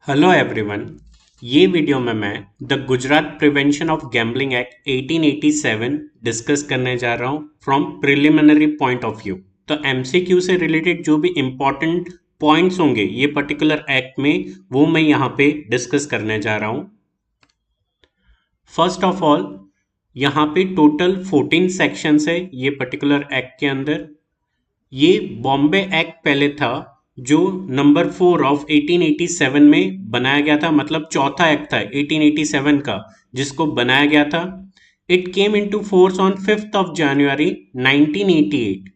Hello everyone. ये video में मैं the Gujarat prevention of gambling act 1887 discuss करने जा रहा हूँ from preliminary point of view. तो एमसीक्यू से रिलेटेड जो भी इम्पोर्टेंट पॉइंट्स होंगे ये पर्टिकुलर एक्ट में, वो मैं यहाँ पे डिस्कस करने जा रहा हूँ। फर्स्ट ऑफ ऑल, यहाँ पे टोटल 14 सेक्शंस है ये पर्टिकुलर एक्ट के अंदर। ये बॉम्बे एक्ट पहले था जो नंबर 4 ऑफ 1887 में बनाया गया था, मतलब चौथा एक्ट था 1887 का जिसको बनाया गया था। It came into force on 5th of January 1988।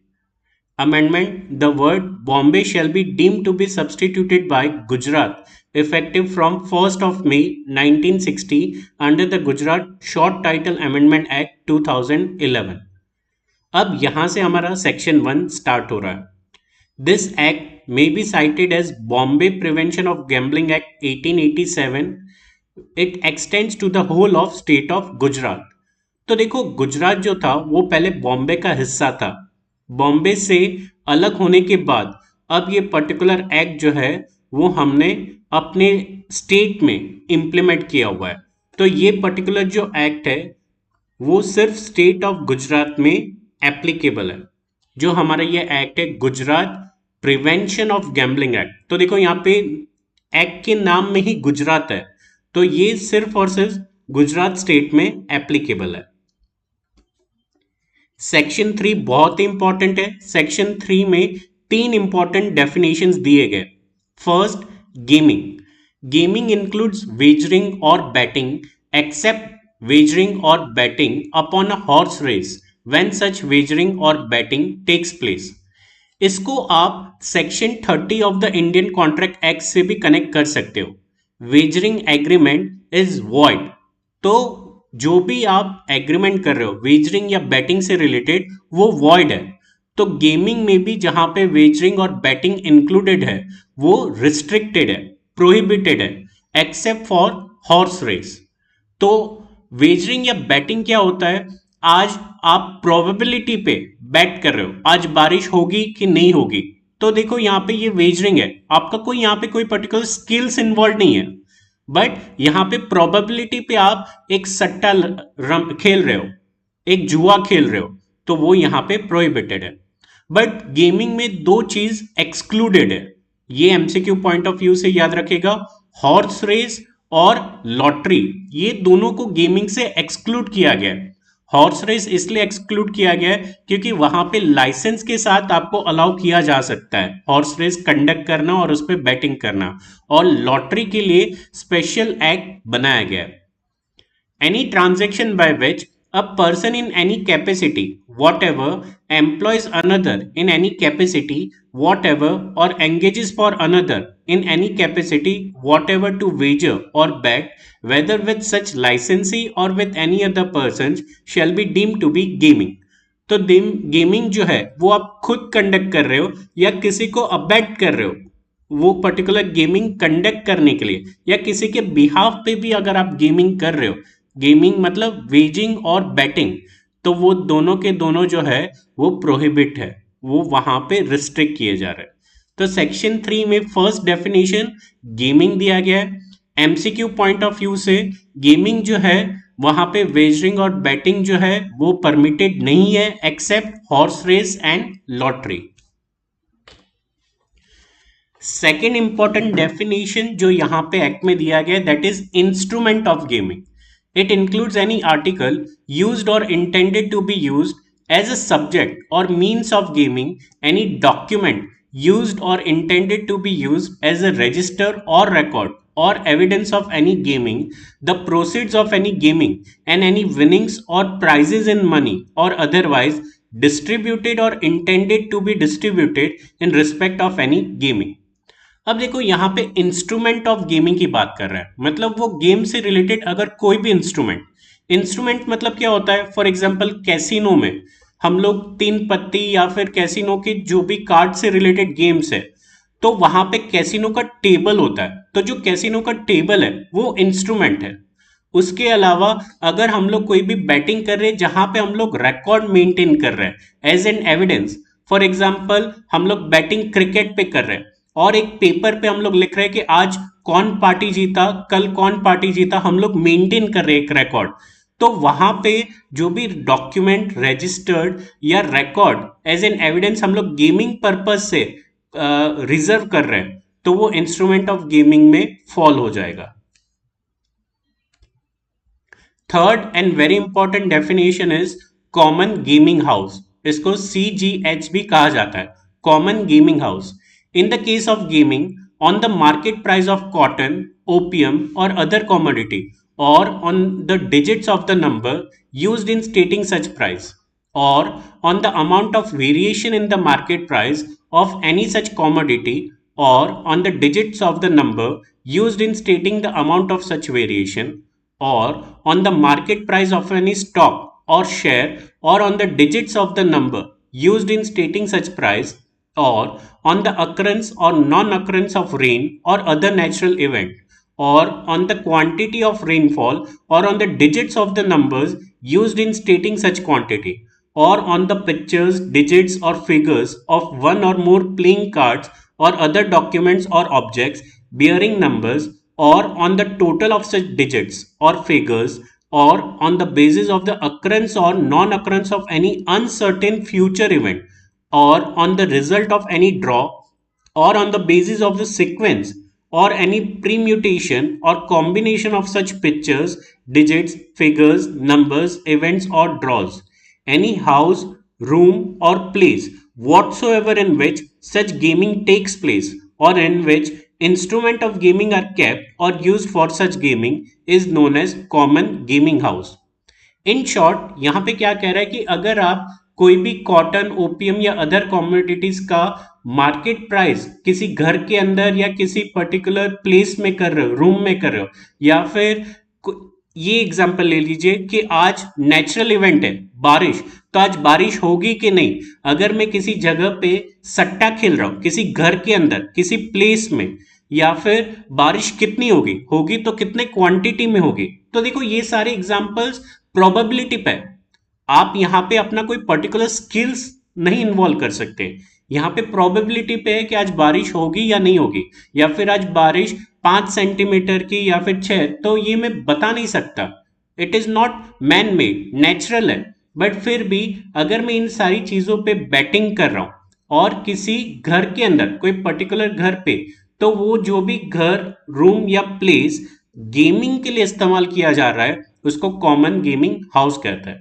Amendment: The word Bombay shall be deemed to be substituted by Gujarat effective from 1st of May 1960 under the Gujarat Short Title Amendment Act 2011। अब यहां से हमारा section 1 start हो रहा है। This act may be cited as Bombay prevention of gambling act 1887। It extends to the whole of state of Gujarat. तो देखो, गुजरात जो था वो पहले बॉम्बे का हिस्सा था। बॉम्बे से अलग होने के बाद अब ये पर्टिकुलर एक्ट जो है वो हमने अपने स्टेट में इंप्लीमेंट किया हुआ है। तो ये पर्टिकुलर जो एक्ट है वो सिर्फ स्टेट ऑफ गुजरात में एप्लीकेबल है। जो हमारा ये एक्ट है Gujarat prevention of gambling act, तो देखो यहाँ पे एक्ट के नाम में ही गुजरात है, तो ये सिर्फ और सिर्फ गुजरात स्टेट में एप्लीकेबल है। सेक्शन 3 बहुत ही इंपॉर्टेंट है। सेक्शन 3 में 3 इंपॉर्टेंट डेफिनेशंस दिए गए। First, gaming. Gaming includes wagering और betting except wagering or betting upon a horse race when such wagering or betting takes place। इसको आप section 30 of the Indian contract act से भी connect कर सकते हो। Wagering agreement is void. तो जो भी आप एग्रीमेंट कर रहे हो वेजरिंग या बैटिंग से रिलेटेड, वो वॉइड है। तो गेमिंग में भी जहां पे वेजरिंग और बैटिंग इंक्लूडेड है वो रिस्ट्रिक्टेड है, प्रोहिबिटेड है, एक्सेप्ट फॉर हॉर्स रेस। तो वेजरिंग या बैटिंग क्या होता है? आज आप प्रोबेबिलिटी पे बैट कर रहे हो, आज बारिश होगी कि नहीं होगी। तो देखो यहाँ पे ये वेजरिंग है, आपका कोई यहाँ पे कोई पर्टिकुलर स्किल्स इन्वॉल्व नहीं है, बट यहाँ पे प्रोबेबिलिटी पे आप एक सट्टा खेल रहे हो, एक जुआ खेल रहे हो, तो वो यहाँ पे प्रोहिबिटेड है। बट गेमिंग में दो चीज एक्सक्लूडेड है, ये एमसीक्यू पॉइंट ऑफ व्यू से याद रखेगा। हॉर्स रेस और लॉटरी, ये दोनों को गेमिंग से एक्सक्लूड किया गया है। हॉर्स रेस इसलिए एक्सक्लूड किया गया है क्योंकि वहां पे लाइसेंस के साथ आपको अलाउ किया जा सकता है हॉर्स रेस कंडक्ट करना और उस पर बैटिंग करना, और लॉटरी के लिए स्पेशल एक्ट बनाया गया है। Any transaction by which a person in any capacity, whatever, employs another in any capacity, whatever, or engages for another in any capacity, whatever, to wager or bet, whether with such licensee or with any other persons, shall be deemed to be gaming। तो gaming जो है वो आप खुद conduct कर रहे हो या किसी को अबेट कर रहे हो, वो पर्टिकुलर गेमिंग कंडक्ट करने के लिए, या किसी के बिहाफ पे भी अगर आप गेमिंग कर रहे हो, गेमिंग मतलब वेजिंग और बैटिंग, तो वो दोनों के दोनों जो है वो प्रोहिबिट है, वो वहां पे रिस्ट्रिक्ट किए जा रहे हैं। तो सेक्शन 3 में फर्स्ट डेफिनेशन गेमिंग दिया गया है। एमसीक्यू पॉइंट ऑफ व्यू से गेमिंग जो है वहां पे वेजरिंग और बैटिंग जो है वो परमिटेड नहीं है except horse race and lottery. Second important definition जो यहां पे एक्ट में दिया गया, that is instrument of gaming. It includes any article used or intended to be used as a subject or means of gaming, any document used or intended to be used as a register or record or evidence of any gaming, the proceeds of any gaming, and any winnings or prizes in money or otherwise distributed or intended to be distributed in respect of any gaming। अब देखो यहाँ पे instrument of gaming की बात कर रहा है, मतलब वो गेम से रिलेटेड अगर कोई भी इंस्ट्रूमेंट मतलब क्या होता है? फॉर एग्जांपल कैसीनो में हम लोग तीन पत्ती या फिर कैसीनो के जो भी कार्ड से रिलेटेड गेम्स है, तो वहां पे कैसीनो का टेबल होता है, तो जो कैसीनो का टेबल है वो इंस्ट्रूमेंट है। उसके अलावा अगर हम लोग कोई भी बैटिंग कर रहे हैं जहां पे हम लोग रिकॉर्ड मेंटेन कर रहे हैं as an evidence, for example हम लोग बैटिंग क्रिकेट पे कर रहे हैं, और एक पेपर पे हम लोग लिख रहे हैं कि आज कौन पार्टी जीता, कल कौन पार्टी जीता, हम लोग मेंटेन कर रहे हैं एक रिकॉर्ड। तो वहां पे जो भी डॉक्यूमेंट रजिस्टर्ड या रिकॉर्ड एज एन एविडेंस हम लोग गेमिंग पर्पज से रिजर्व कर रहे हैं, तो वो इंस्ट्रूमेंट ऑफ गेमिंग में फॉल हो जाएगा। Third and very important definition is common gaming house. इसको CGH भी कहा जाता है, common gaming house. In the case of gaming on the market price of cotton, opium और other commodity, or on the digits of the number used in stating such price, or on the amount of variation in the market price of any such commodity, or on the digits of the number used in stating the amount of such variation, or on the market price of any stock or share, or on the digits of the number used in stating such price, or on the occurrence or non-occurrence of rain or other natural event, or on the quantity of rainfall, or on the digits of the numbers used in stating such quantity, or on the pictures, digits, or figures of one or more playing cards or other documents or objects bearing numbers, or on the total of such digits or figures, or on the basis of the occurrence or non occurrence of any uncertain future event, or on the result of any draw, or on the basis of the sequence or any permutation or combination of such pictures, digits, figures, numbers, events, or draws. Any house, room, or place whatsoever in which such gaming takes place, or in which instrument of gaming are kept or used for such gaming, is known as common gaming house. In short यहाँ पे क्या कह रहा है कि अगर आप कोई भी कॉटन, ओपीएम या अदर कॉमोडिटीज का मार्केट प्राइस किसी घर के अंदर या किसी पर्टिकुलर प्लेस में कर रहे हो, रूम में कर रहे हो, या फिर ये एग्जांपल ले लीजिए कि आज नेचुरल इवेंट है बारिश, तो आज बारिश होगी कि नहीं। अगर मैं किसी जगह पे सट्टा खेल रहा हूं, किसी घर के अंदर किसी प्लेस में, या फिर बारिश कितनी होगी, होगी तो कितने क्वांटिटी में होगी। तो देखो ये सारे एग्जांपल्स प्रोबेबिलिटी पे, आप यहाँ पे अपना कोई पर्टिकुलर स्किल्स नहीं इन्वॉल्व कर सकते। यहाँ पे प्रोबेबिलिटी पे है कि आज बारिश होगी या नहीं होगी, या फिर आज बारिश 5 सेंटीमीटर की या फिर 6, तो ये मैं बता नहीं सकता। It is not man made, natural है। बट फिर भी अगर मैं इन सारी चीजों पे बैटिंग कर रहा हूं और किसी घर के अंदर कोई पर्टिकुलर घर पे, तो वो जो भी घर, रूम या प्लेस गेमिंग के लिए इस्तेमाल किया जा रहा है उसको कॉमन गेमिंग हाउस कहता है।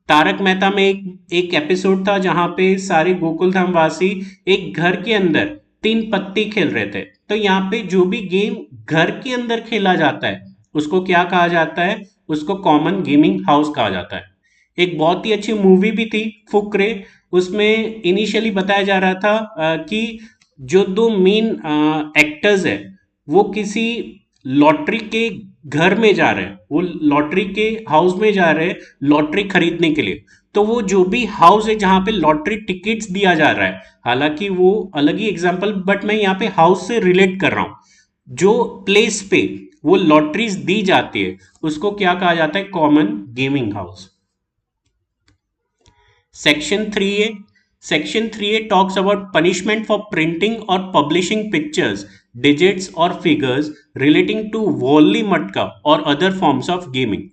तारक मेहता में एक एपिसोड था जहां पे सारे गोकुल धाम वासी एक घर के अंदर 3 पत्ती खेल रहे थे। तो यहाँ पे जो भी गेम घर के अंदर खेला जाता है उसको क्या कहा जाता है, उसको कॉमन गेमिंग हाउस कहा जाता है। एक बहुत ही अच्छी मूवी भी थी फुकरे, उसमें इनिशियली बताया जा रहा था कि जो दो मेन एक्टर्स है वो किसी लॉटरी के घर में जा रहे हैं, वो लॉटरी के हाउस में जा रहे हैं लॉटरी खरीदने के लिए। तो वो जो भी हाउस है जहां पे लॉटरी टिकट्स दिया जा रहा है, हालांकि वो अलग ही एग्जांपल, बट मैं यहाँ पे हाउस से रिलेट कर रहा हूं। जो प्लेस पे वो लॉटरीज दी जाती है उसको क्या कहा जाता है, common gaming house. Section 3A, Section 3A talks about punishment for printing or publishing pictures, digits or figures relating to Volli Matka or other forms of gaming.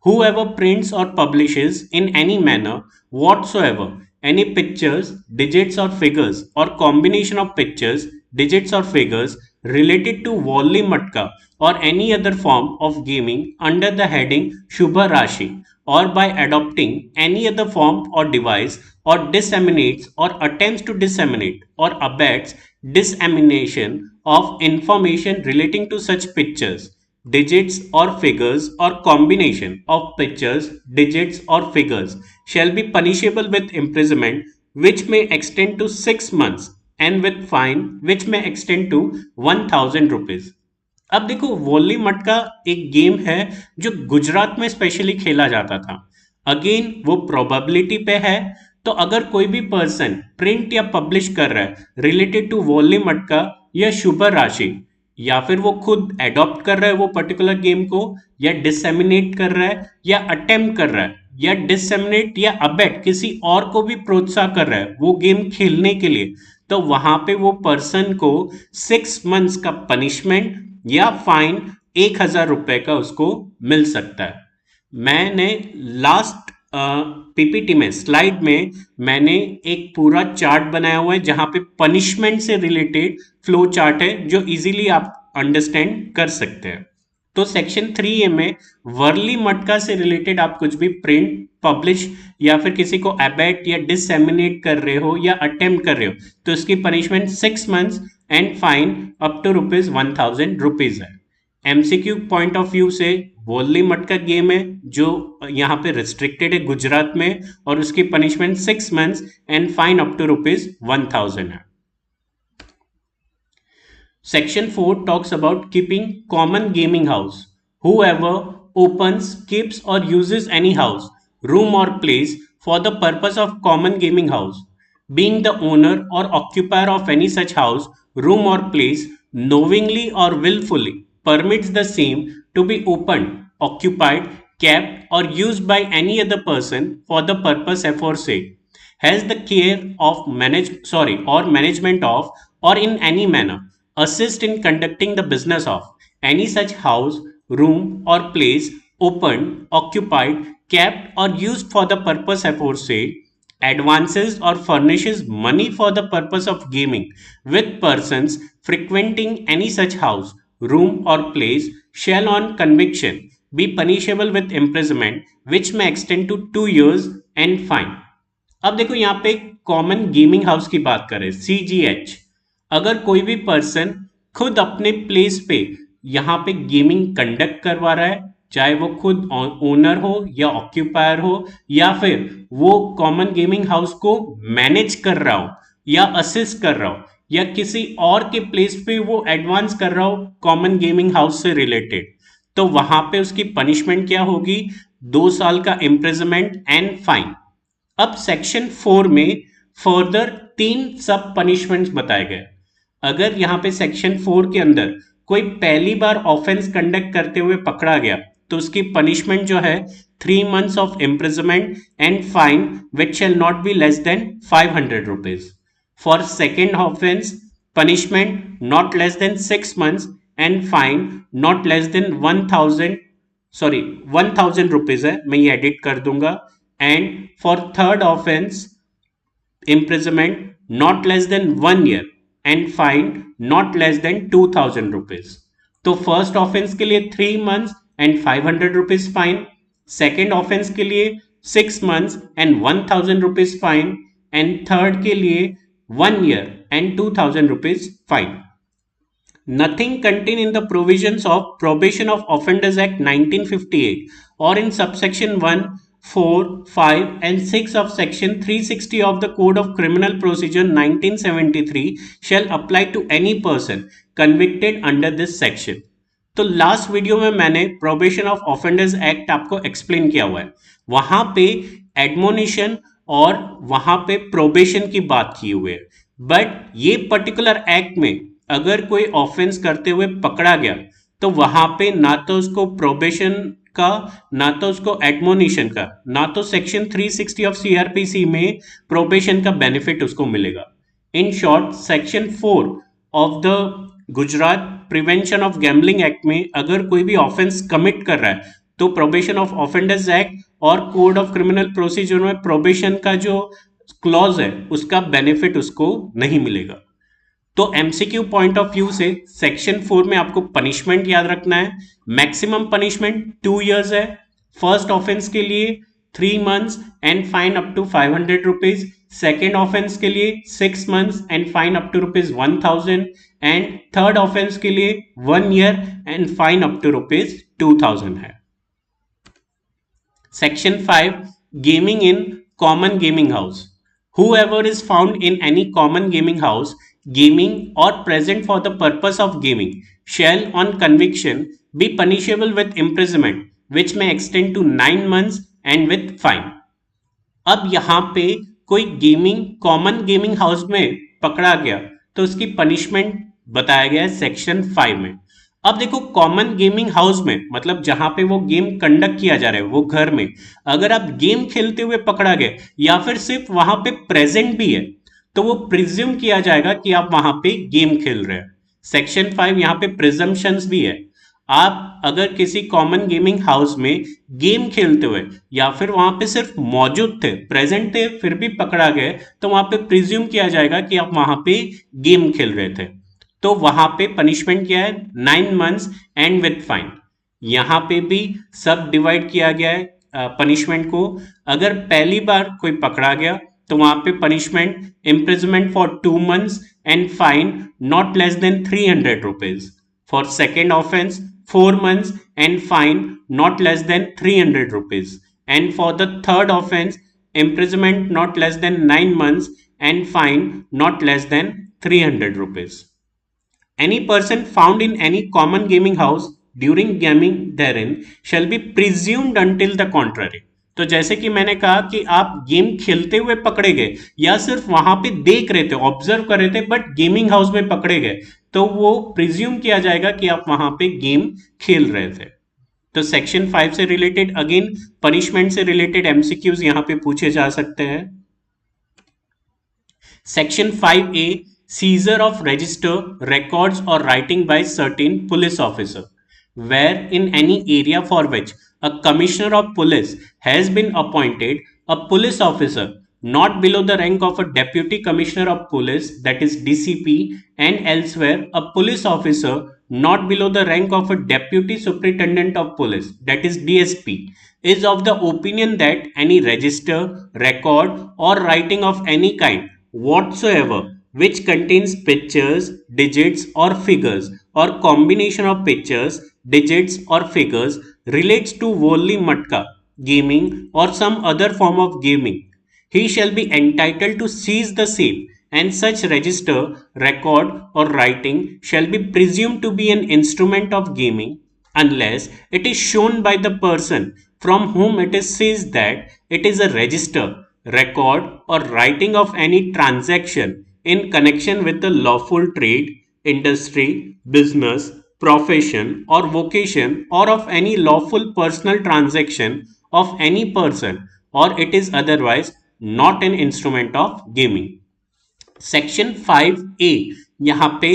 Whoever prints or publishes in any manner whatsoever any pictures, digits or figures, or combination of pictures, digits or figures related to Volli Matka or any other form of gaming under the heading Shubha Rashi, or by adopting any other form or device, or disseminates or attempts to disseminate or abets dissemination of information relating to such pictures, digits or figures, or combination of pictures, digits or figures shall be punishable with imprisonment which may extend to 6 months and with fine which may extend to 1000 rupees. अब देखो volley मटका एक game है जो गुजरात में specially खेला जाता था। अगेन वो प्रोबेबिलिटी पे है, तो अगर कोई भी पर्सन प्रिंट या पब्लिश कर रहा है रिलेटेड टू वॉली मटका या शुभ राशि, या फिर वो खुद एडॉप्ट कर रहा है वो पर्टिकुलर गेम को, या डिसेमिनेट कर रहा है, या अटेम्प्ट कर रहा है या डिससेमिनेट या अबेट किसी और को भी प्रोत्साहन कर रहा है वो गेम खेलने के लिए, तो वहां पे वो पर्सन को 6 मंथ्स का पनिशमेंट या फाइन 1,000 रुपए का उसको मिल सकता है। मैंने लास्ट पीपीटी में स्लाइड में मैंने एक पूरा चार्ट बनाया हुआ है जहां पे पनिशमेंट से रिलेटेड फ्लो चार्ट है जो इजीली आप अंडरस्टैंड कर सकते हैं। तो सेक्शन 3A में वर्ली मटका से रिलेटेड आप कुछ भी प्रिंट पब्लिश या फिर किसी को एबेट या डिससेमिनेट कर रहे हो या अटेम्प्ट कर रहे हो तो इसकी punishment 6 months and fine up to ₹1,000 है। एमसीक्यू पॉइंट ऑफ व्यू से वर्ली मटका गेम है जो यहाँ पे रिस्ट्रिक्टेड है गुजरात में और उसकी punishment 6 months and fine up to ₹1,000 है। Section 4 talks about keeping common gaming house. Whoever opens, keeps or uses any house, room or place for the purpose of common gaming house, being the owner or occupier of any such house, room or place, knowingly or willfully permits the same to be opened, occupied, kept or used by any other person for the purpose aforesaid, has the care of management of or in any manner assist in conducting the business of any such house, room, or place opened, occupied, kept, or used for the purpose aforesaid, advances or furnishes money for the purpose of gaming with persons frequenting any such house, room, or place shall on conviction be punishable with imprisonment which may extend to 2 years and fine. अब देखो यहाँ पे common gaming house की बात करें CGH, अगर कोई भी पर्सन खुद अपने प्लेस पे यहाँ पे गेमिंग कंडक्ट करवा रहा है, चाहे वो खुद ओनर हो या ऑक्यूपायर हो या फिर वो कॉमन गेमिंग हाउस को मैनेज कर रहा हो या असिस्ट कर रहा हो या किसी और के प्लेस पे वो एडवांस कर रहा हो कॉमन गेमिंग हाउस से रिलेटेड, तो वहां पे उसकी पनिशमेंट क्या होगी? 2 साल का इम्प्रिजनमेंट एंड फाइन। अब सेक्शन 4 में फर्दर 3 सब पनिशमेंट्स बताए गए। अगर यहाँ पे सेक्शन 4 के अंदर कोई पहली बार ऑफेंस कंडक्ट करते हुए पकड़ा गया तो उसकी पनिशमेंट जो है 3 months of imprisonment and fine which shall not be less than ₹500। For second offence punishment not less than 6 months and fine not less than 1,000 rupees है, मैं ये एडिट कर दूंगा। And for third offense, imprisonment not less than 1 year and fine not less than 2,000 rupees. तो first offence के लिए 3 months and 500 rupees fine, second offence के लिए 6 months and 1,000 rupees fine and third के लिए 1 year and 2,000 rupees fine. Nothing contained in the provisions of Probation of Offenders Act 1958 or in subsection 1, 4, 5 and 6 of section 360 of the Code of Criminal Procedure 1973 shall apply to any person convicted under this section. तो last video में मैंने probation of offenders act आपको explain किया हुआ है, वहां पे admonition और वहां पे प्रोबेशन की बात की हुई है। बट ये पर्टिकुलर एक्ट में अगर कोई ऑफेंस करते हुए पकड़ा गया तो वहां पे ना तो उसको प्रोबेशन का, ना तो उसको एडमोनिशन का, ना तो सेक्शन 360 ऑफ सीआरपीसी में प्रोबेशन का बेनिफिट उसको मिलेगा। In short section 4 of the Gujarat prevention of gambling act में अगर कोई भी ऑफेंस कमिट कर रहा है तो प्रोबेशन ऑफ ऑफेंडर्स एक्ट और कोड ऑफ क्रिमिनल प्रोसीजर में प्रोबेशन का जो क्लॉज है उसका बेनिफिट उसको नहीं मिलेगा। तो एमसीक्यू पॉइंट ऑफ व्यू से सेक्शन 4 में आपको पनिशमेंट याद रखना है। मैक्सिमम पनिशमेंट 2 years है, फर्स्ट ऑफेंस के लिए 3 months and fine up to 500 rupees, second offence के लिए 6 months and fine up to ₹1,000 and third offence के लिए 1 year and fine up to ₹2,000 है। Section 5 gaming in common gaming house. Whoever is found in any common gaming house gaming or present for the purpose of gaming shall on conviction be punishable with imprisonment which may extend to 9 months and with fine। अब यहाँ पे कोई gaming common gaming house में पकड़ा गया तो उसकी punishment बताया गया है सेक्शन 5 में। अब देखो कॉमन गेमिंग हाउस में मतलब जहां पे वो गेम कंडक्ट किया जा रहा है वो घर में, अगर आप गेम खेलते हुए पकड़ा गए या फिर सिर्फ वहां पे प्रेजेंट भी है तो वो प्रिज्यूम किया जाएगा कि आप वहां पे गेम खेल रहे हैं। सेक्शन 5 यहाँ पे प्रिजम्पशंस भी है। आप अगर किसी कॉमन गेमिंग हाउस में गेम खेलते हुए या फिर वहां पे सिर्फ मौजूद थे प्रेजेंट थे फिर भी पकड़ा गए तो वहां पे प्रिज्यूम किया जाएगा कि आप वहां पे गेम खेल रहे थे। तो वहां पे पनिशमेंट क्या है, 9 मंथ्स एंड विथ फाइन। यहां पे भी सब डिवाइड किया गया है पनिशमेंट को। अगर पहली बार कोई पकड़ा गया तो वहां पे punishment imprisonment for 2 months and fine not less than 300 rupees. For second offence 4 months and fine not less than 300 rupees, and for the third offense imprisonment not less than 9 months and fine not less than 300 rupees. Any person found in any common gaming house during gaming therein shall be presumed until the contrary। तो जैसे कि मैंने कहा कि आप game खेलते हुए पकड़े गए या सिर्फ वहां पे देख रहे थे ऑब्जर्व कर रहे थे बट गेमिंग हाउस में पकड़े गए तो वो प्रिज्यूम किया जाएगा कि आप वहां पे गेम खेल रहे थे। तो सेक्शन 5 से रिलेटेड अगेन पनिशमेंट से रिलेटेड एमसीक्यूज यहां पे पूछे जा सकते हैं। Section 5A, seizure of register, records or writing by certain police officer, where in any area for which a commissioner of police has been appointed, a police officer not below the rank of a deputy commissioner of police, that is DCP, and elsewhere a police officer not below the rank of a deputy superintendent of police, that is DSP, is of the opinion that any register, record, or writing of any kind whatsoever which contains pictures, digits, or figures, or combination of pictures, digits, or figures relates to Volli Matka gaming or some other form of gaming, he shall be entitled to seize the same, and such register, record, or writing shall be presumed to be an instrument of gaming unless it is shown by the person from whom it is seized that it is a register, record, or writing of any transaction in connection with the lawful trade, industry, business, profession, or vocation, or of any lawful personal transaction of any person, or it is otherwise not an instrument of gaming। Section 5A यहाँ पे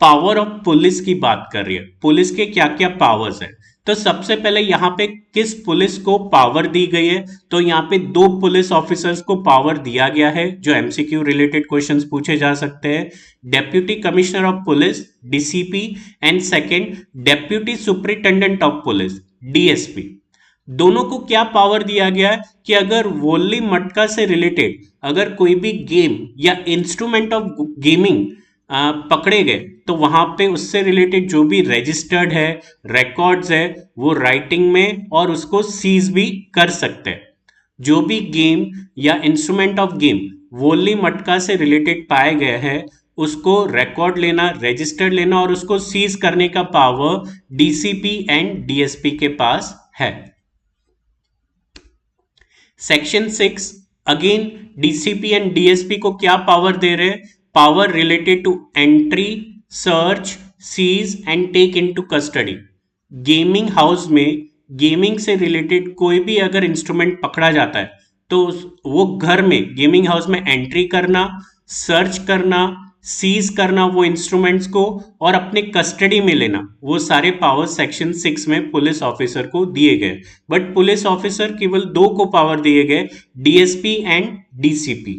power of police की बात कर रही है, police के क्या क्या पावर्स है। तो सबसे पहले यहाँ पे किस पुलिस को पावर दी गई है, तो यहाँ पे 2 पुलिस ऑफिसर्स को पावर दिया गया है जो एमसीक्यू रिलेटेड क्वेश्चंस पूछे जा सकते हैं। Deputy commissioner of police DCP and second deputy superintendent of police DSP. दोनों को क्या पावर दिया गया है कि अगर वोल्ली मटका से रिलेटेड अगर कोई भी गेम या इंस्ट्रूमेंट ऑफ गेमिंग पकड़े गए तो वहां पे उससे रिलेटेड जो भी रजिस्टर्ड है, रिकॉर्ड्स है, वो राइटिंग में और उसको सीज भी कर सकते हैं। जो भी गेम या इंस्ट्रूमेंट ऑफ गेम वोल्ली मटका से रिलेटेड पाए गए हैं उसको रिकॉर्ड लेना, रजिस्टर्ड लेना और उसको सीज करने का पावर डीसीपी एंड डीएसपी के पास है। Section 6 again DCP and DSP को क्या पावर दे रहे हैं, power related to entry, search, seize and take into custody. Gaming house में गेमिंग से रिलेटेड कोई भी अगर इंस्ट्रूमेंट पकड़ा जाता है तो वो घर में गेमिंग हाउस में एंट्री करना, सर्च करना, सीज करना वो इंस्ट्रूमेंट्स को और अपने कस्टडी में लेना, वो सारे पावर सेक्शन 6 में पुलिस ऑफिसर को दिए गए। बट पुलिस ऑफिसर केवल 2 को पावर दिए गए, डीएसपी एंड डीसीपी।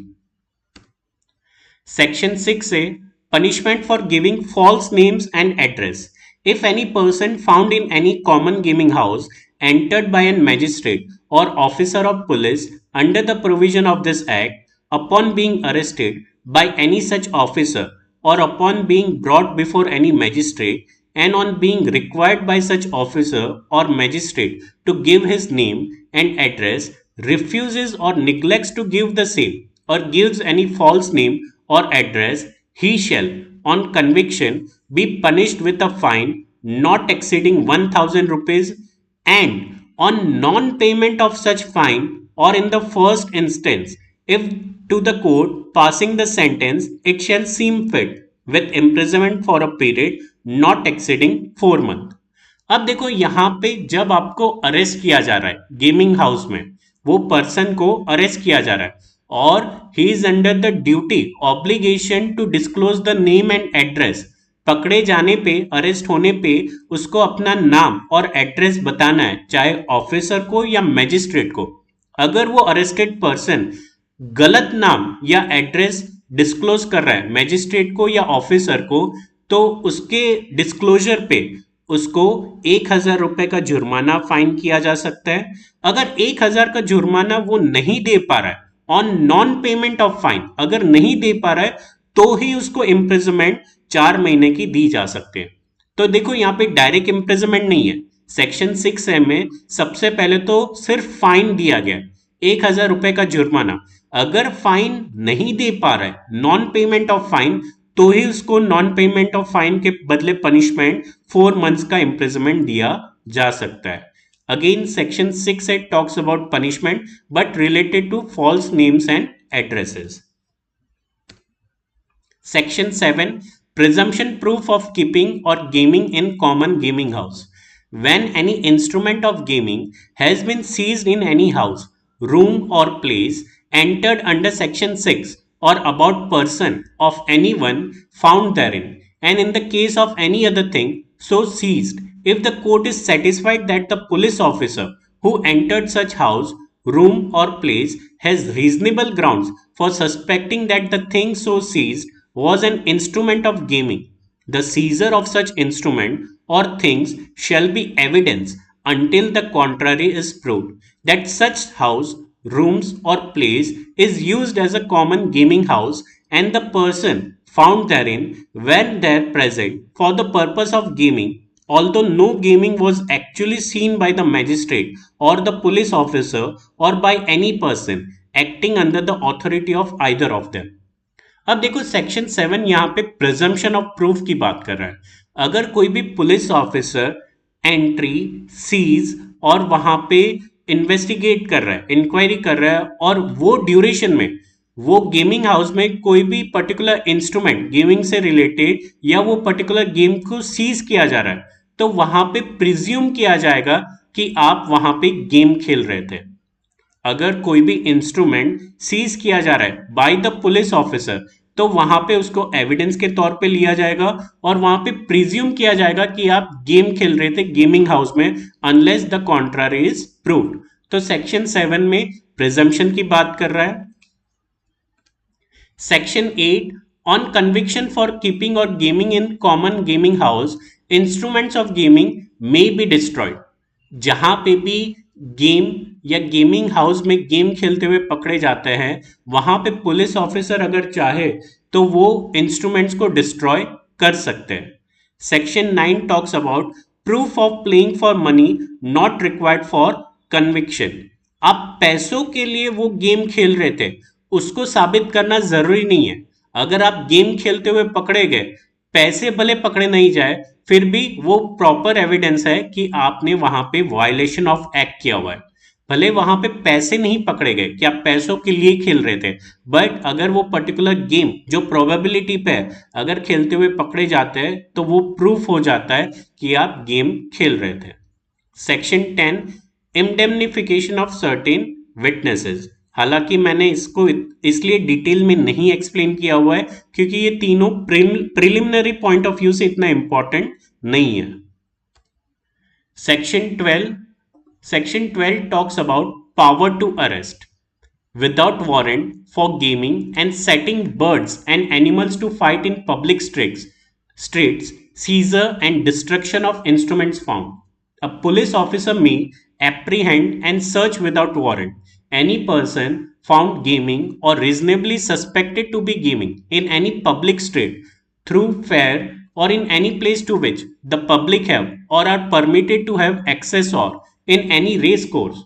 सेक्शन 6 है punishment for giving false names and address। If any person found in any common gaming house entered by a magistrate or officer of police under the provision of this act, upon being arrested by any such officer or upon being brought before any magistrate and on being required by such officer or magistrate to give his name and address, refuses or neglects to give the same or gives any false name or address, he shall, on conviction, be punished with a fine not exceeding 1000 rupees, and on non-payment of such fine, or in the first instance, if to the court passing the sentence it shall seem fit, with imprisonment for a period not exceeding 4 months. अब देखो यहाँ पे जब आपको arrest किया जा रहा है गेमिंग हाउस में, वो पर्सन को अरेस्ट किया जा रहा है और he is under the duty obligation to disclose the name and address. पकड़े जाने पे, अरेस्ट होने पे उसको अपना नाम और एड्रेस बताना है, चाहे ऑफिसर को या मैजिस्ट्रेट को। अगर वो अरेस्टेड पर्सन गलत नाम या एड्रेस डिस्क्लोज कर रहा है मैजिस्ट्रेट को या ऑफिसर को, तो उसके डिस्क्लोजर पे उसको 1,000 रुपए का जुर्माना फाइन किया जा सकता है। अगर 1,000 का जुर्माना वो नहीं दे पा रहा है on non payment of fine, अगर नहीं दे पा रहा है तो ही उसको इम्प्रिजमेंट 4 महीने की दी जा सकती है। तो देखो यहाँ पे डायरेक्ट इम्प्रिजमेंट नहीं है। सेक्शन 6A में सबसे पहले तो सिर्फ फाइन दिया गया, 1,000 रुपए का जुर्माना। अगर फाइन नहीं दे पा रहा है, नॉन पेमेंट ऑफ फाइन, तो ही उसको नॉन पेमेंट ऑफ फाइन के बदले पनिशमेंट 4 मंथ्स का इम्प्रिजमेंट दिया जा सकता है। Again section 6A talks about punishment but related to false names and addresses. Section 7 Presumption proof of keeping or gaming in common gaming house. When any instrument of gaming has been seized in any house, room, or place entered under Section 6 or about person of anyone found therein, and in the case of any other thing so seized, if the court is satisfied that the police officer who entered such house, room, or place has reasonable grounds for suspecting that the thing so seized was an instrument of gaming, the seizure of such instrument or things shall be evidence until the contrary is proved, that such house, rooms, or place is used as a common gaming house, and the person found therein when there present for the purpose of gaming, although no gaming was actually seen by the magistrate or the police officer or by any person acting under the authority of either of them. अब देखो section 7 यहाँ पे presumption of proof की बात कर रहा है। अगर कोई भी पुलिस ऑफिसर एंट्री, सीज और वहां पे इन्वेस्टिगेट कर रहा है, इंक्वायरी कर रहा है, और वो ड्यूरेशन में वो गेमिंग हाउस में कोई भी पर्टिकुलर इंस्ट्रूमेंट गेमिंग से रिलेटेड या वो पर्टिकुलर गेम को सीज किया जा रहा है, तो वहां पे प्रिज्यूम किया जाएगा कि आप वहां पे गेम खेल रहे थे। अगर कोई भी इंस्ट्रूमेंट सीज किया जा रहा है बाय द पुलिस ऑफिसर, तो वहां पे उसको एविडेंस के तौर पे लिया जाएगा और वहां पे प्रिज्यूम किया जाएगा कि आप गेम खेल रहे थे गेमिंग हाउस में, unless the contrary is proved. तो सेक्शन 7 में प्रिजम्पशन की बात कर रहा है। Section 8 on conviction for keeping और gaming in common gaming house, instruments of gaming may be destroyed. जहां पे भी गेम या गेमिंग हाउस में गेम खेलते हुए पकड़े जाते हैं, वहां पे पुलिस ऑफिसर अगर चाहे तो वो इंस्ट्रूमेंट्स को डिस्ट्रॉय कर सकते हैं। Section 9 talks about proof of playing for money not required for conviction. आप पैसों के लिए वो गेम खेल रहे थे, उसको साबित करना जरूरी नहीं है। अगर आप गेम खेलते हुए पकड़े गए, पैसे भले पकड़े नहीं जाए, फिर भी वो प्रॉपर एविडेंस है कि आपने वहां पे वायलेशन ऑफ एक्ट किया हुआ है। भले वहां पे पैसे नहीं पकड़े गए कि आप पैसों के लिए खेल रहे थे, बट अगर वो पर्टिकुलर गेम जो प्रोबेबिलिटी पे है, अगर खेलते हुए पकड़े जाते हैं तो वो प्रूफ हो जाता है कि आप गेम खेल रहे थे। Section 10 indemnification of certain witnesses. हालांकि मैंने इसको इसलिए डिटेल में नहीं एक्सप्लेन किया हुआ है क्योंकि ये तीनों प्रिलिमिनरी पॉइंट ऑफ व्यू से इतना इंपॉर्टेंट नहीं है। Section 12 talks about power to arrest without warrant for gaming and setting birds and animals to fight in public streets, seizure and destruction of instruments found. A police officer may apprehend and search without warrant any person found gaming or reasonably suspected to be gaming in any public street, through fair, or in any place to which the public have or are permitted to have access, or in any race course.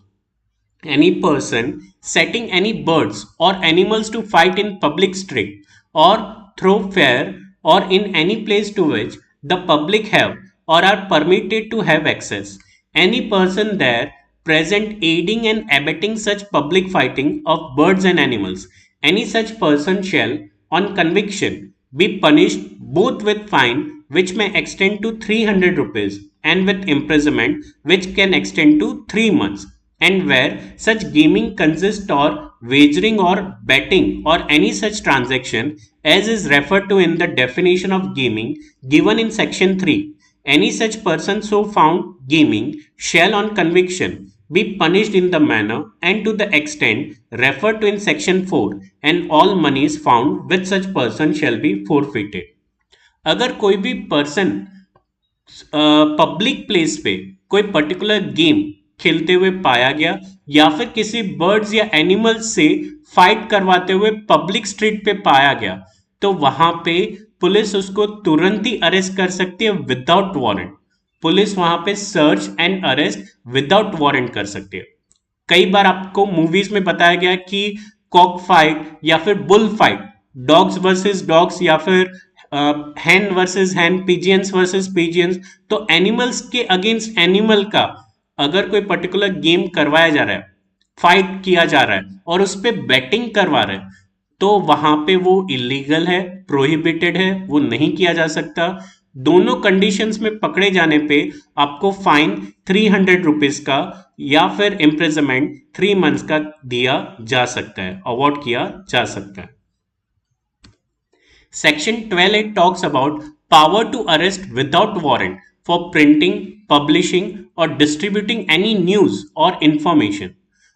Any person setting any birds or animals to fight in public street or thoroughfare, or in any place to which the public have or are permitted to have access. Any person there present aiding and abetting such public fighting of birds and animals. Any such person shall, on conviction, be punished both with fine which may extend to 300 rupees and with imprisonment which can extend to 3 months, and where such gaming consists or wagering or betting or any such transaction as is referred to in the definition of gaming given in section 3, any such person so found gaming shall on conviction be punished in the manner and to the extent referred to in section 4, and all monies found with such person shall be forfeited. अगर कोई भी person public place पे कोई particular game खेलते हुए पाया गया या फिर किसी बर्ड्स या एनिमल्स से फाइट करवाते हुए पब्लिक स्ट्रीट पे पाया गया, तो वहां पे पुलिस उसको तुरंत ही अरेस्ट कर सकती है विदाउट वारंट. पुलिस वहां पे search and arrest without warrant कर सकती है. कई बार आपको मूवीज में बताया गया कि कॉक फाइट या फिर bull fight, dogs versus dogs या फिर हैन वर्सेस हैन, पिजियंस वर्सेस पिजियंस, तो एनिमल्स के अगेंस्ट एनिमल का अगर कोई पर्टिकुलर गेम करवाया जा रहा है, फाइट किया जा रहा है और उस पर बैटिंग करवा रहे हैं, तो वहां पे वो इलीगल है, प्रोहिबिटेड है, वो नहीं किया जा सकता. दोनों कंडीशंस में पकड़े जाने पे आपको फाइन 300 रुपीज का या फिर इम्प्रिजनमेंट 3 मंथ्स का दिया जा सकता है, अवॉर्ड किया जा सकता है. Section 12A talks about power to arrest without warrant for printing, publishing, or distributing any news or information.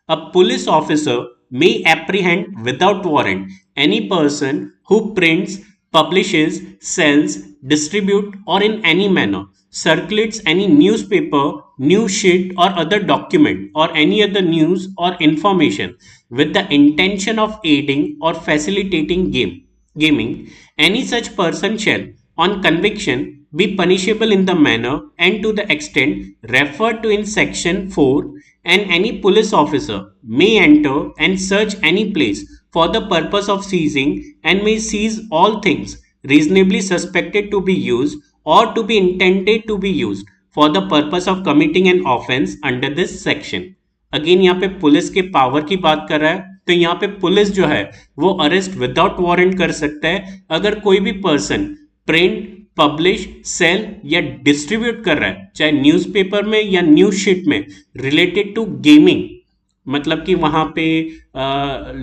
A police officer may apprehend without warrant any person who prints, publishes, sells, distributes, or in any manner circulates any newspaper, news sheet, or other document or any other news or information with the intention of aiding or facilitating gaming. Any such person shall, on conviction, be punishable in the manner and to the extent referred to in section 4, and any police officer may enter and search any place for the purpose of seizing and may seize all things reasonably suspected to be used or to be intended to be used for the purpose of committing an offense under this section. Again यहाँ पे police के power की बात कर रहा है, तो यहाँ पे पुलिस जो है वो अरेस्ट विदाउट वारंट कर सकता है अगर कोई भी पर्सन प्रिंट, पब्लिश, सेल या डिस्ट्रीब्यूट कर रहा है, चाहे न्यूज़पेपर में या न्यूज शीट में, रिलेटेड टू गेमिंग. मतलब कि वहां पे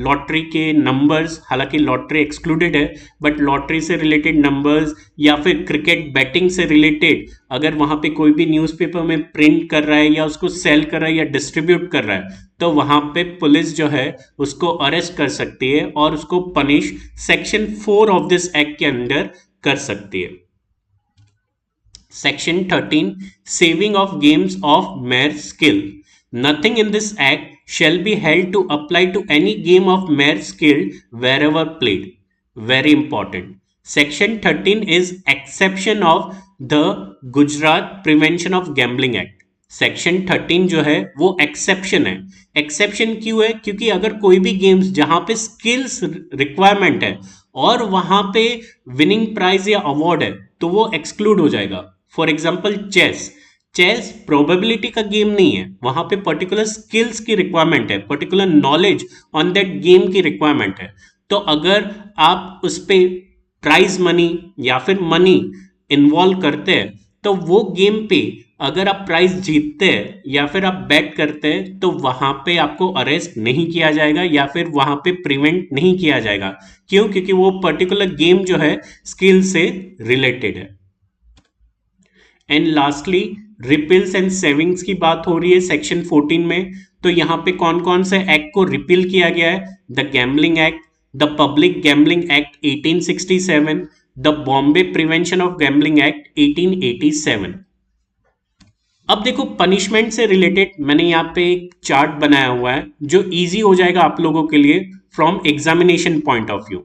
लॉटरी के नंबर्स, हालांकि लॉटरी एक्सक्लूडेड है, बट लॉटरी से रिलेटेड नंबर्स या फिर क्रिकेट बैटिंग से रिलेटेड अगर वहां पे कोई भी न्यूज़पेपर में प्रिंट कर रहा है या उसको सेल कर रहा है या डिस्ट्रीब्यूट कर रहा है, तो वहां पे पुलिस जो है उसको अरेस्ट कर सकती है और उसको punish section 4 of this act के अंडर कर सकती है. Section 13, saving of games of mayor skill. Nothing in this act shall be held to apply to any game of mere skill wherever played. Very important. Section 13 is exception of the Gujarat Prevention of Gambling Act. Section 13 जो है वो exception है. Exception क्यों है? क्योंकि अगर कोई भी गेम्स जहां पे स्किल्स रिक्वायरमेंट है और वहां पे विनिंग प्राइज या अवार्ड है तो वो एक्सक्लूड हो जाएगा. फॉर एग्जाम्पल चेस प्रोबेबिलिटी का गेम नहीं है, वहां पे पर्टिकुलर स्किल्स की रिक्वायरमेंट है, particular knowledge on that game की रिक्वायरमेंट है. तो अगर आप उस पे प्राइज मनी या फिर मनी इन्वॉल्व करते हैं तो वो गेम पे अगर आप प्राइज जीतते हैं या फिर आप बैट करते हैं तो वहां पे आपको अरेस्ट नहीं किया जाएगा या फिर वहां पे प्रिवेंट नहीं किया जाएगा. क्यों? क्योंकि वो पर्टिकुलर गेम जो है स्किल से रिलेटेड है. एंड लास्टली रिपील्स एंड सेविंग्स की बात हो रही है सेक्शन 14 में. तो यहाँ पे कौन कौन से एक्ट को रिपील किया गया है? The gambling act, the public gambling act 1867, the Bombay prevention of gambling act 1887. अब देखो पनिशमेंट से रिलेटेड मैंने यहाँ पे एक चार्ट बनाया हुआ है जो इजी हो जाएगा आप लोगों के लिए from examination point of view.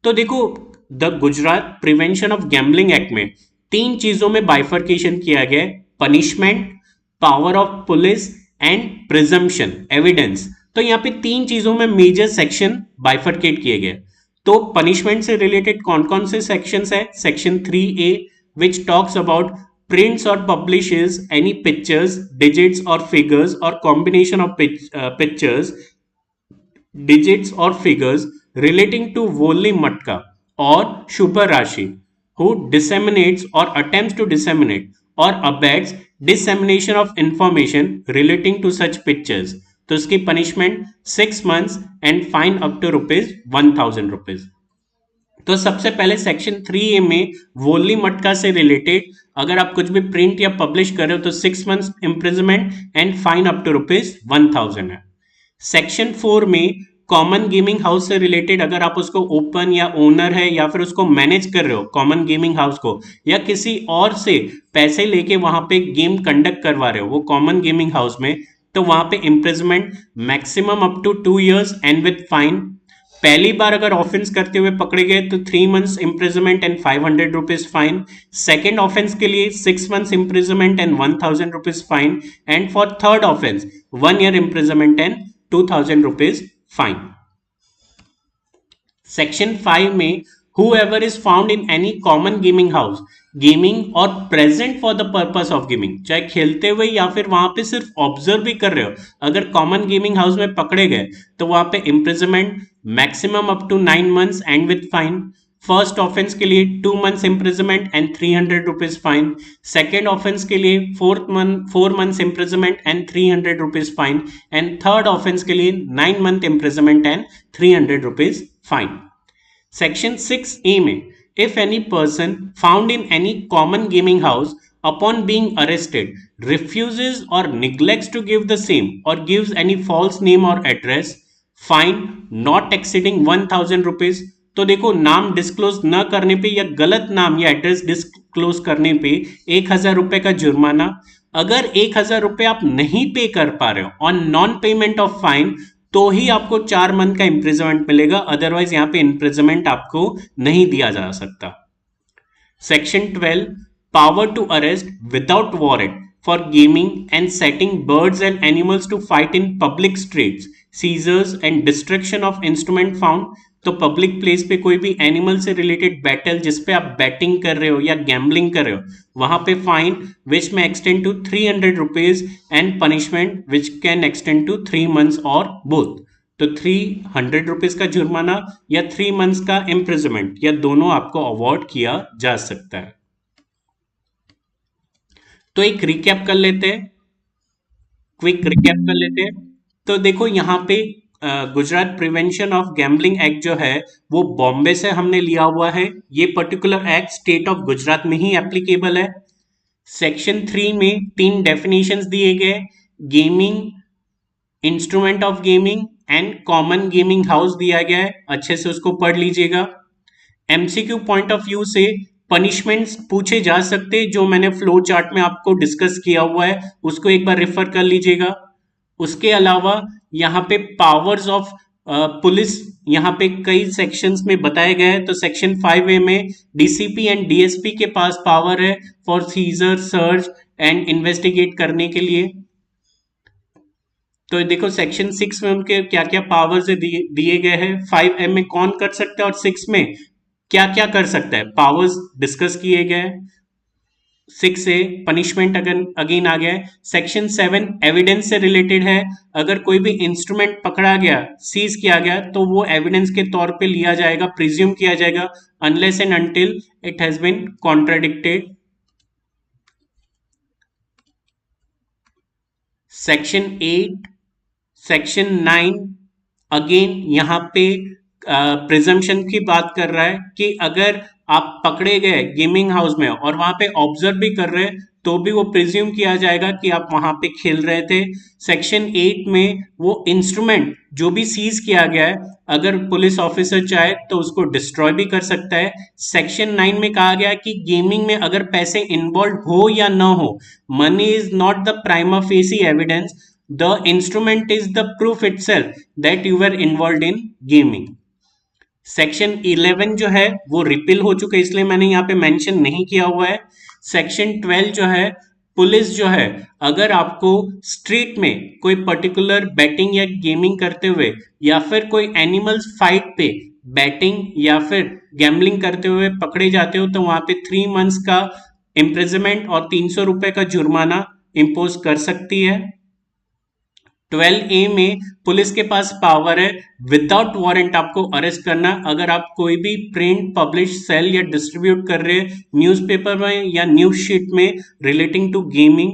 तो देखो the Gujarat prevention of gambling act में 3 चीजों में बाइफर्केशन किया गया है: punishment, power of police and presumption evidence. तो यहाँ पे 3 चीजों में मेजर सेक्शन बाइफर्केट किए गए. तो पनिशमेंट से रिलेटेड कौन कौन से सेक्शंस है? Section 3A which talks about prints or publishes any pictures, digits or figures or combination of pictures, digits or figures relating to Volli Matka or Shubha Rashi who disseminates or attempts to disseminate or abets dissemination of information relating to such pictures, तो इसकी punishment 6 months and fine up to ₹1000। तो सबसे पहले section 3A में वोली मटका से related अगर आप कुछ भी प्रिंट या पब्लिश कर रहे हो तो 6 months imprisonment and fine up to ₹1000 है। सेक्शन 4 में कॉमन गेमिंग हाउस से रिलेटेड अगर आप उसको ओपन या ओनर है या फिर उसको मैनेज कर रहे हो कॉमन गेमिंग हाउस को, या किसी और से पैसे लेके वहां पे गेम कंडक्ट करवा रहे हो वो कॉमन गेमिंग हाउस में, तो वहां पे imprisonment maximum up to 2 years and with fine. पहली बार अगर ऑफेंस करते हुए पकड़े गए तो 3 months imprisonment and ₹500 fine. Second offence के लिए 6 months imprisonment and ₹1000 fine. And for third offence 1 year imprisonment and ₹2000 fine. Section 5 में whoever is found in any common gaming house gaming और present for the purpose of gaming, चाहे खेलते हुए या फिर वहां पे सिर्फ ऑब्जर्व भी कर रहे हो, अगर कॉमन गेमिंग हाउस में पकड़े गए तो वहां पे imprisonment maximum up to 9 months and with fine. First offence के लिए 2 months imprisonment and ₹300 fine. Second offence के लिए 4 months imprisonment and ₹300 fine. And third offence के लिए 9 month imprisonment and ₹300 fine. Section 6A में if any person found in any common gaming house upon being arrested refuses or neglects to give the same or gives any false name or address, fine not exceeding ₹1000। तो देखो नाम disclose न करने पे या गलत नाम या एड्रेस डिस्क्लोज करने पे ₹1000 का जुर्माना। अगर ₹1000 आप नहीं पे कर पा रहे हो on non payment of fine तो ही आपको 4 month का इम्प्रिजमेंट मिलेगा, अदरवाइज यहां पे इम्प्रिजमेंट आपको नहीं दिया जा सकता। Section 12 power to arrest without warrant for gaming and setting birds and animals to fight in public streets, seizures and destruction of instrument found. तो पब्लिक प्लेस पे कोई भी एनिमल से रिलेटेड बैटल जिसपे आप बैटिंग कर रहे हो या गैम्बलिंग कर रहे हो, वहां पे fine which may extend to ₹300 and punishment which can extend to 3 months और बोथ। तो ₹300 का जुर्माना या 3 months का इम्प्रिजमेंट या दोनों आपको अवॉर्ड किया जा सकता है। तो एक रिकैप कर लेते हैं, क्विक रिकैप कर लेते हैं। तो देखो यहाँ पे Gujarat prevention of gambling act जो है वो बॉम्बे से हमने लिया हुआ है। ये particular act state of Gujarat में ही एप्लीकेबल है। सेक्शन 3 में 3 डेफिनेशंस दिए गए, gaming, instrument of gaming and common gaming house दिया गया है, अच्छे से उसको पढ़ लीजिएगा। एमसीक्यू पॉइंट ऑफ व्यू से पनिशमेंट्स पूछे जा सकते जो मैंने फ्लो चार्ट में आपको डिस्कस किया हुआ है, उसको एक बार रेफर कर लीजिएगा। उसके अलावा यहाँ पे पावर्स ऑफ पुलिस यहाँ पे कई सेक्शंस में बताए गए हैं। तो सेक्शन 5A में डीसीपी एंड डीएसपी के पास पावर है for seizure, search and investigate करने के लिए। तो देखो सेक्शन 6 में उनके क्या क्या पावर्स दिए गए हैं, 5M में कौन कर सकता है और 6 में क्या क्या कर सकता है, पावर्स डिस्कस किए गए। 6A पनिशमेंट अगेन आ गया है। सेक्शन 7 एविडेंस से रिलेटेड है, अगर कोई भी इंस्ट्रूमेंट पकड़ा गया, सीज किया गया तो वो एविडेंस के तौर पे लिया जाएगा, प्रिज्यूम किया जाएगा unless and until it has been contradicted. Section 8, section 9 again यहाँ पे प्रिजम्पशन की बात कर रहा है कि अगर आप पकड़े गए गेमिंग हाउस में और वहां पे ऑब्जर्व भी कर रहे हैं तो भी वो प्रिज्यूम किया जाएगा कि आप वहां पे खेल रहे थे। सेक्शन 8 में वो इंस्ट्रूमेंट जो भी सीज किया गया है अगर पुलिस ऑफिसर चाहे तो उसको डिस्ट्रॉय भी कर सकता है। सेक्शन 9 में कहा गया कि गेमिंग में अगर पैसे इन्वॉल्व हो या ना हो, money is not the prima facie evidence, the instrument is the proof itself that you were involve in gaming. Section 11 जो है वो रिपील हो चुका है इसलिए मैंने यहाँ पे मेंशन नहीं किया हुआ है। सेक्शन 12 जो है, पुलिस जो है अगर आपको स्ट्रीट में कोई पर्टिकुलर बैटिंग या गेमिंग करते हुए या फिर कोई एनिमल्स फाइट पे बैटिंग या फिर गैम्बलिंग करते हुए पकड़े जाते हो तो वहां पे 3 months का इम्प्रिजमेंट और ₹300 का जुर्माना इम्पोज कर सकती है। 12A में पुलिस के पास पावर है विदाउट वारंट आपको अरेस्ट करना अगर आप कोई भी प्रिंट पब्लिश सेल या डिस्ट्रीब्यूट कर रहे हैं न्यूज़पेपर में या न्यूज शीट में relating to gaming.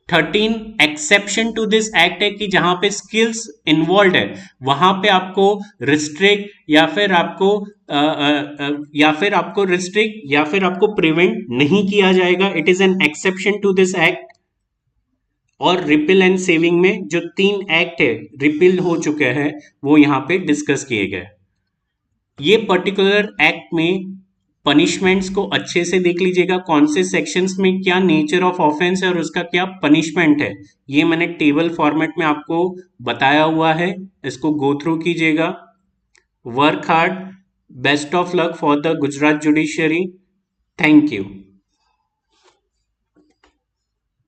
13 exception to this act है कि जहां पे स्किल्स इन्वॉल्व है वहां पे आपको रिस्ट्रिक्ट या फिर आपको प्रिवेंट नहीं किया जाएगा। It is an exception to this act. और रिपील एंड सेविंग में जो 3 एक्ट है रिपील हो चुके हैं वो यहाँ पे डिस्कस किए गए। ये पर्टिकुलर एक्ट में पनिशमेंट्स को अच्छे से देख लीजिएगा कौन से सेक्शंस में क्या नेचर ऑफ ऑफेंस है और उसका क्या पनिशमेंट है। ये मैंने टेबल फॉर्मेट में आपको बताया हुआ है, इसको गो थ्रू कीजिएगा। Work hard, best of luck for the Gujarat judiciary. Thank you.